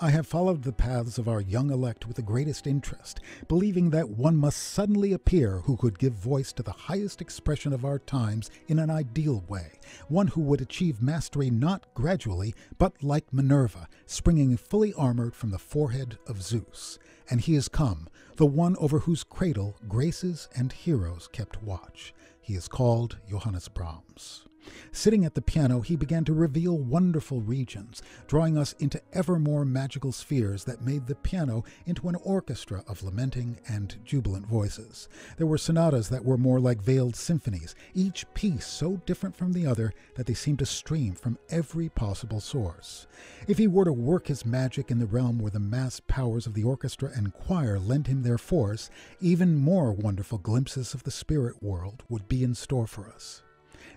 I have followed the paths of our young elect with the greatest interest, believing that one must suddenly appear who could give voice to the highest expression of our times in an ideal way, one who would achieve mastery not gradually, but like Minerva, springing fully armored from the forehead of Zeus. And he is come, the one over whose cradle graces and heroes kept watch. He is called Johannes Brahms. Sitting at the piano, he began to reveal wonderful regions, drawing us into ever more magical spheres that made the piano into an orchestra of lamenting and jubilant voices. There were sonatas that were more like veiled symphonies, each piece so different from the other that they seemed to stream from every possible source. If he were to work his magic in the realm where the massed powers of the orchestra and choir lent him their force, even more wonderful glimpses of the spirit world would be in store for us.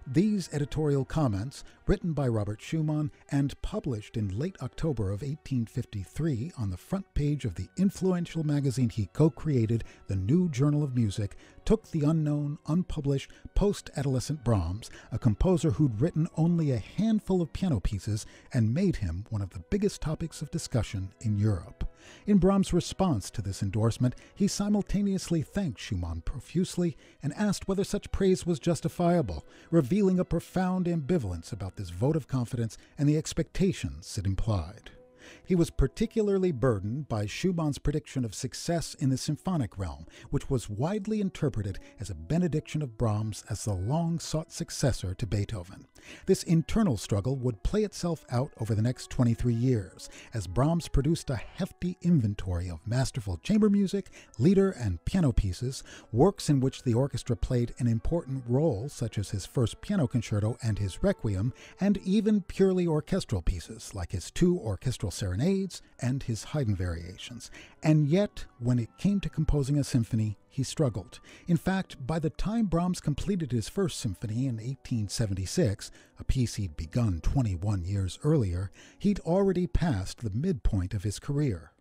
These editorial comments, written by Robert Schumann and published in late October of 1853 on the front page of the influential magazine he co-created, the New Journal of Music, took the unknown, unpublished, post-adolescent Brahms, a composer who'd written only a handful of piano pieces, and made him one of the biggest topics of discussion in Europe. In Brahms' response to this endorsement, he simultaneously thanked Schumann profusely and asked whether such praise was justifiable, revealing a profound ambivalence about this vote of confidence and the expectations it implied. He was particularly burdened by Schumann's prediction of success in the symphonic realm, which was widely interpreted as a benediction of Brahms as the long-sought successor to Beethoven. This internal struggle would play itself out over the next 23 years, as Brahms produced a hefty inventory of masterful chamber music, lieder, and piano pieces, works in which the orchestra played an important role, such as his first piano concerto and his Requiem, and even purely orchestral pieces, like his 2 orchestral serenades and his Haydn variations. And yet, when it came to composing a symphony, he struggled. In fact, by the time Brahms completed his first symphony in 1876, a piece he'd begun 21 years earlier, he'd already passed the midpoint of his career.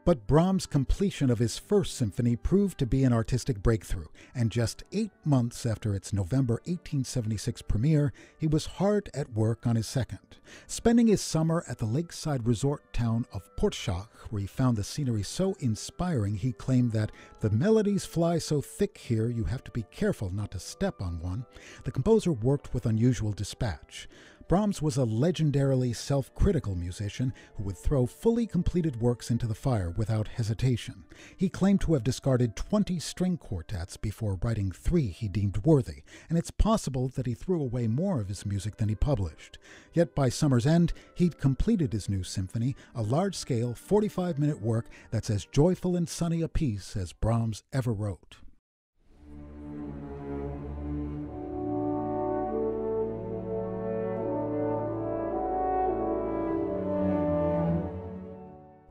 But Brahms' completion of his first symphony proved to be an artistic breakthrough, and just 8 months after its November 1876 premiere, he was hard at work on his second. Spending his summer at the lakeside resort town of Portschach, where he found the scenery so inspiring he claimed that the melodies fly so thick here you have to be careful not to step on one, the composer worked with unusual dispatch. Brahms was a legendarily self-critical musician who would throw fully completed works into the fire without hesitation. He claimed to have discarded 20 string quartets before writing 3 he deemed worthy, and it's possible that he threw away more of his music than he published. Yet by summer's end, he'd completed his new symphony, a large-scale 45-minute work that's as joyful and sunny a piece as Brahms ever wrote.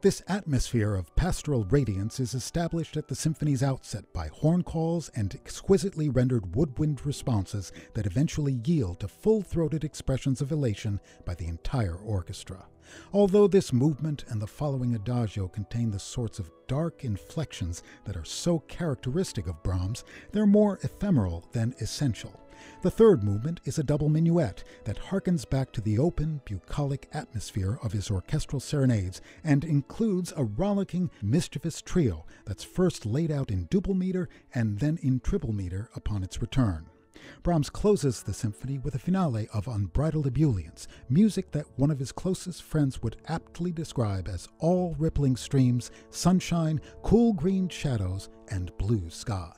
This atmosphere of pastoral radiance is established at the symphony's outset by horn calls and exquisitely rendered woodwind responses that eventually yield to full-throated expressions of elation by the entire orchestra. Although this movement and the following adagio contain the sorts of dark inflections that are so characteristic of Brahms, they're more ephemeral than essential. The third movement is a double minuet that harkens back to the open, bucolic atmosphere of his orchestral serenades and includes a rollicking, mischievous trio that's first laid out in duple meter and then in triple meter upon its return. Brahms closes the symphony with a finale of unbridled ebullience, music that one of his closest friends would aptly describe as all rippling streams, sunshine, cool green shadows, and blue sky.